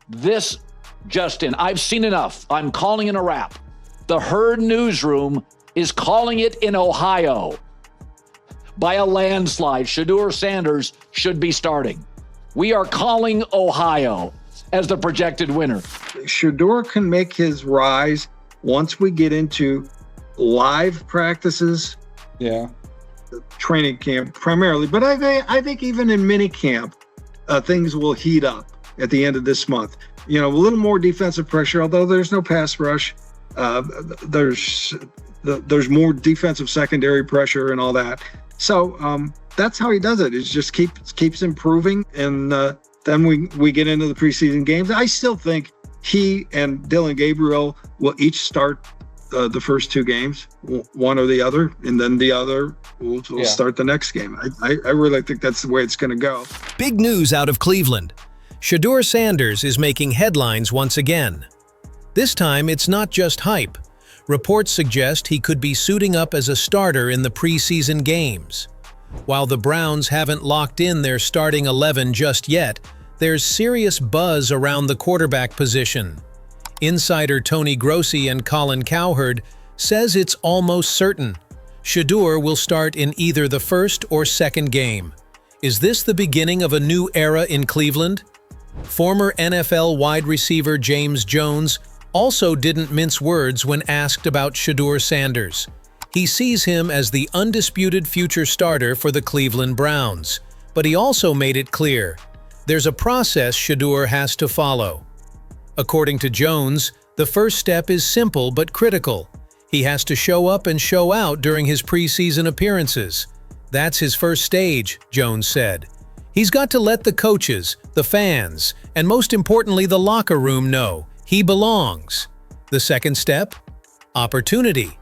This, Justin, I've seen enough. I'm calling it a wrap. The Herd newsroom is calling it in Ohio. By a landslide, Shedeur Sanders should be starting. We are calling Ohio as the projected winner. Shedeur can make his rise once we get into live practices. Yeah. Training camp primarily, but I think even in mini camp, things will heat up at the end of this month. You know, a little more defensive pressure, although there's no pass rush. There's more defensive secondary pressure and all that. So that's how he does it. It just keeps improving, and then we get into the preseason games. I still think he and Dillon Gabriel will each start the first two games, one or the other, and then the other will start the next game. I really think that's the way it's going to go. Big news out of Cleveland. Shedeur Sanders is making headlines once again. This time, it's not just hype. Reports suggest he could be suiting up as a starter in the preseason games. While the Browns haven't locked in their starting 11 just yet, there's serious buzz around the quarterback position. Insider Tony Grossi and Colin Cowherd says it's almost certain Shedeur will start in either the first or second game. Is this the beginning of a new era in Cleveland? Former NFL wide receiver James Jones also didn't mince words when asked about Shedeur Sanders. He sees him as the undisputed future starter for the Cleveland Browns, but he also made it clear there's a process Shedeur has to follow. According to Jones, the first step is simple but critical. He has to show up and show out during his preseason appearances. That's his first stage, Jones said. He's got to let the coaches, the fans, and most importantly the locker room know he belongs. The second step? Opportunity.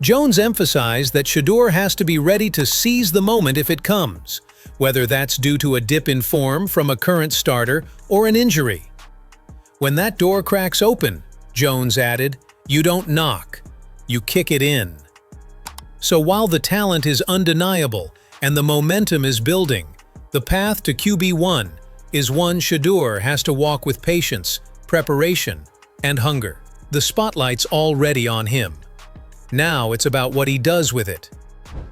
Jones emphasized that Shedeur has to be ready to seize the moment if it comes, whether that's due to a dip in form from a current starter or an injury. When that door cracks open, Jones added, you don't knock, you kick it in. So while the talent is undeniable and the momentum is building, the path to QB1 is one Shedeur has to walk with patience, preparation, and hunger. The spotlight's already on him. Now it's about what he does with it.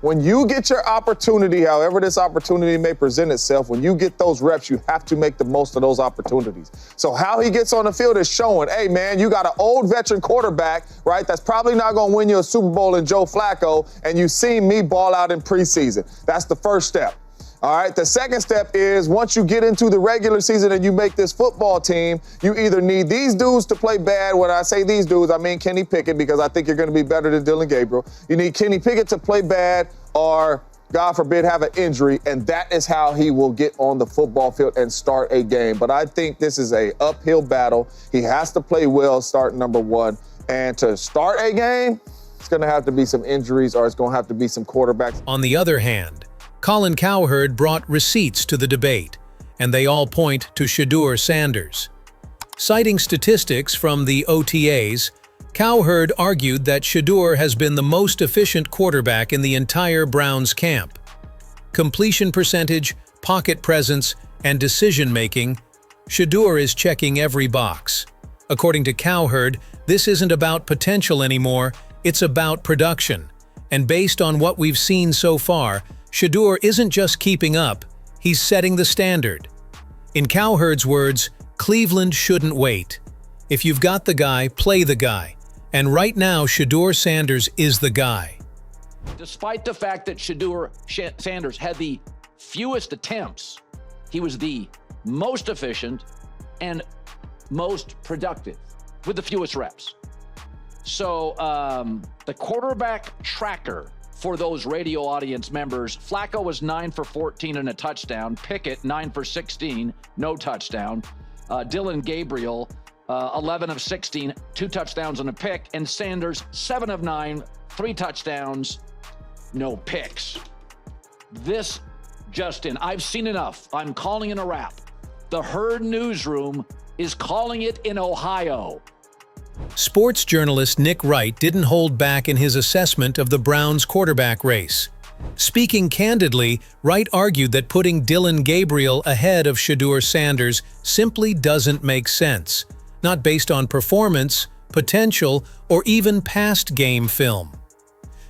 When you get your opportunity, however this opportunity may present itself, when you get those reps, you have to make the most of those opportunities. So how he gets on the field is showing, hey, man, you got an old veteran quarterback, right, that's probably not going to win you a Super Bowl in Joe Flacco, and you've seen me ball out in preseason. That's the first step. All right, the second step is once you get into the regular season and you make this football team, you either need these dudes to play bad. When I say these dudes, I mean Kenny Pickett, because I think you're going to be better than Dillon Gabriel. You need Kenny Pickett to play bad or, God forbid, have an injury, and that is how he will get on the football field and start a game. But I think this is an uphill battle. He has to play well, start number one. And to start a game, it's going to have to be some injuries or it's going to have to be some quarterbacks. On the other hand, Colin Cowherd brought receipts to the debate, and they all point to Shedeur Sanders. Citing statistics from the OTAs, Cowherd argued that Shedeur has been the most efficient quarterback in the entire Browns camp. Completion percentage, pocket presence, and decision-making, Shedeur is checking every box. According to Cowherd, this isn't about potential anymore, it's about production. And based on what we've seen so far, Shedeur isn't just keeping up, he's setting the standard. In Cowherd's words, Cleveland shouldn't wait. If you've got the guy, play the guy. And right now, Shedeur Sanders is the guy. Despite the fact that Shedeur Sanders had the fewest attempts, he was the most efficient and most productive with the fewest reps. So the quarterback tracker for those radio audience members, Flacco was 9 for 14 and a touchdown. Pickett, 9 for 16, no touchdown. Dillon Gabriel, 11 of 16, 2 touchdowns and a pick. And Sanders, 7 of 9, 3 touchdowns, no picks. This, Justin, I've seen enough. I'm calling it a wrap. The Herd newsroom is calling it in Ohio. Sports journalist Nick Wright didn't hold back in his assessment of the Browns' quarterback race. Speaking candidly, Wright argued that putting Dillon Gabriel ahead of Shedeur Sanders simply doesn't make sense, not based on performance, potential, or even past game film.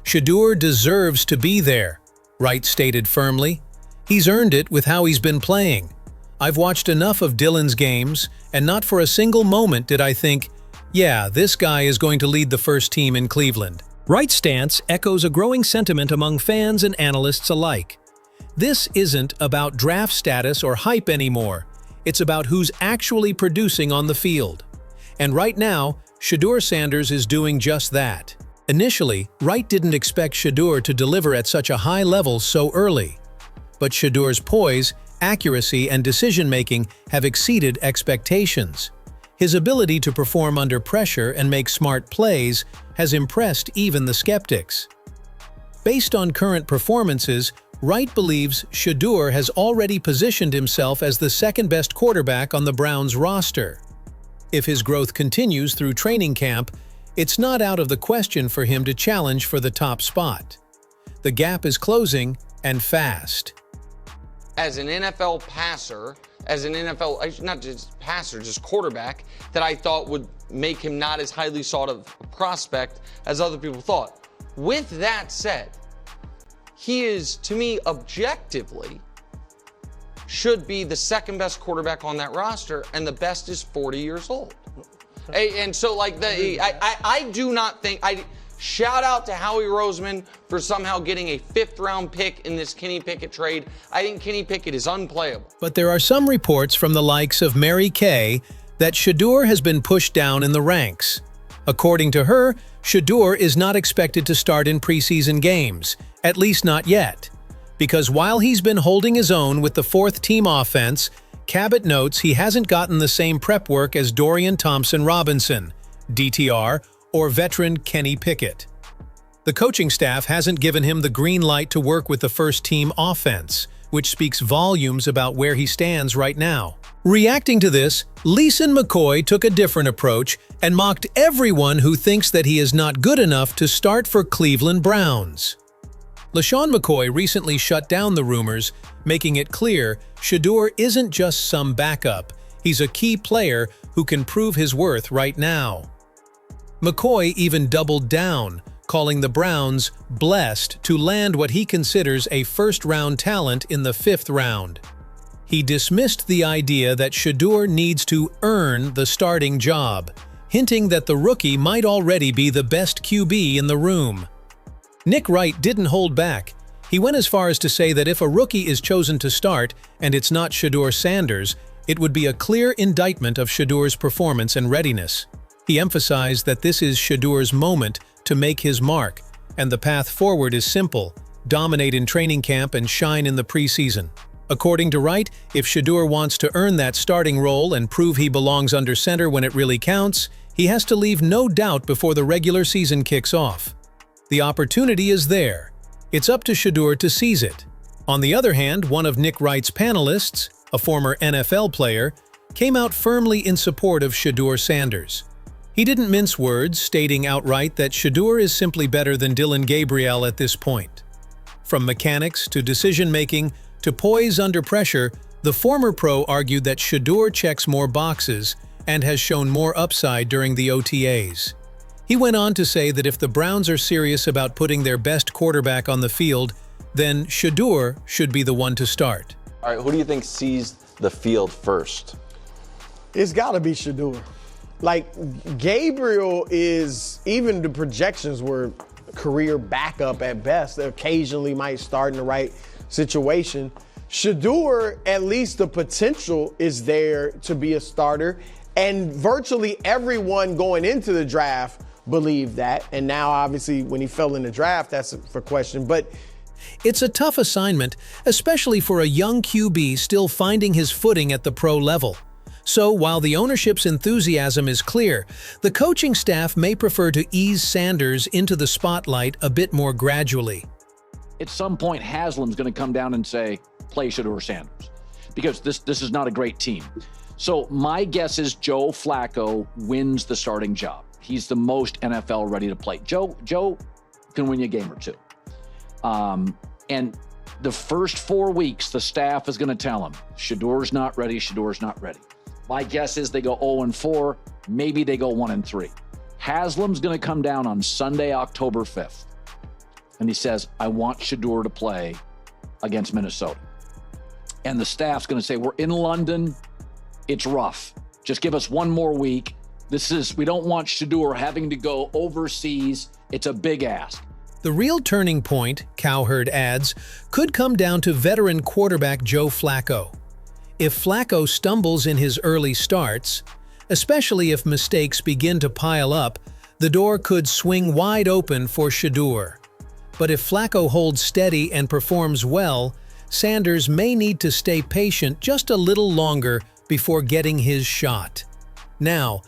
Shedeur deserves to be there, Wright stated firmly. He's earned it with how he's been playing. I've watched enough of Dillon's games, and not for a single moment did I think, yeah, this guy is going to lead the first team in Cleveland. Wright's stance echoes a growing sentiment among fans and analysts alike. This isn't about draft status or hype anymore. It's about who's actually producing on the field. And right now, Shedeur Sanders is doing just that. Initially, Wright didn't expect Shedeur to deliver at such a high level so early. But Shedeur's poise, accuracy, and decision-making have exceeded expectations. His ability to perform under pressure and make smart plays has impressed even the skeptics. Based on current performances, Wright believes Shedeur has already positioned himself as the second-best quarterback on the Browns roster. If his growth continues through training camp, it's not out of the question for him to challenge for the top spot. The gap is closing, and fast. As an NFL passer, as an NFL, not just passer, just quarterback, that I thought would make him not as highly sought of a prospect as other people thought. With that said, he is, to me, objectively, should be the second best quarterback on that roster, and the best is 40 years old. And so, like, I do not think, shout out to Howie Roseman for somehow getting a 5th-round pick in this Kenny Pickett trade. I think Kenny Pickett is unplayable. But there are some reports from the likes of Mary Kay that Shedeur has been pushed down in the ranks. According to her, Shedeur is not expected to start in preseason games, at least not yet. Because while he's been holding his own with the 4th-team offense, Cabot notes he hasn't gotten the same prep work as Dorian Thompson-Robinson, DTR, or veteran Kenny Pickett. The coaching staff hasn't given him the green light to work with the first-team offense, which speaks volumes about where he stands right now. Reacting to this, Leeson McCoy took a different approach and mocked everyone who thinks that he is not good enough to start for Cleveland Browns. LaShawn McCoy recently shut down the rumors, making it clear Shedeur isn't just some backup, he's a key player who can prove his worth right now. McCoy even doubled down, calling the Browns blessed to land what he considers a first-round talent in the 5th round. He dismissed the idea that Shedeur needs to earn the starting job, hinting that the rookie might already be the best QB in the room. Nick Wright didn't hold back. He went as far as to say that if a rookie is chosen to start and it's not Shedeur Sanders, it would be a clear indictment of Shedeur's performance and readiness. He emphasized that this is Shedeur's moment to make his mark, and the path forward is simple: dominate in training camp and shine in the preseason. According to Wright, if Shedeur wants to earn that starting role and prove he belongs under center when it really counts, he has to leave no doubt before the regular season kicks off. The opportunity is there. It's up to Shedeur to seize it. On the other hand, one of Nick Wright's panelists, a former NFL player, came out firmly in support of Shedeur Sanders. He didn't mince words, stating outright that Shedeur is simply better than Dillon Gabriel at this point. From mechanics to decision-making to poise under pressure, the former pro argued that Shedeur checks more boxes and has shown more upside during the OTAs. He went on to say that if the Browns are serious about putting their best quarterback on the field, then Shedeur should be the one to start. All right, who do you think sees the field first? It's got to be Shedeur. Like, Gabriel is, even the projections were career backup at best. Occasionally might start in the right situation. Shedeur, at least the potential is there to be a starter. And virtually everyone going into the draft believed that. And now, obviously, when he fell in the draft, that's for question. But it's a tough assignment, especially for a young QB still finding his footing at the pro level. So, while the ownership's enthusiasm is clear, the coaching staff may prefer to ease Sanders into the spotlight a bit more gradually. At some point, Haslam's going to come down and say, play Shedeur Sanders, because this is not a great team. So my guess is Joe Flacco wins the starting job. He's the most NFL ready to play. Joe can win you a game or two. And the first 4 weeks, the staff is going to tell him, Shedeur's not ready, Shedeur's not ready. My guess is they go 0-4, maybe they go 1-3. Haslam's going to come down on Sunday, October 5th. And he says, I want Shedeur to play against Minnesota. And the staff's going to say, we're in London. It's rough. Just give us 1 more week. We don't want Shedeur having to go overseas. It's a big ask. The real turning point, Cowherd adds, could come down to veteran quarterback Joe Flacco. If Flacco stumbles in his early starts, especially if mistakes begin to pile up, the door could swing wide open for Shedeur. But if Flacco holds steady and performs well, Sanders may need to stay patient just a little longer before getting his shot. Now,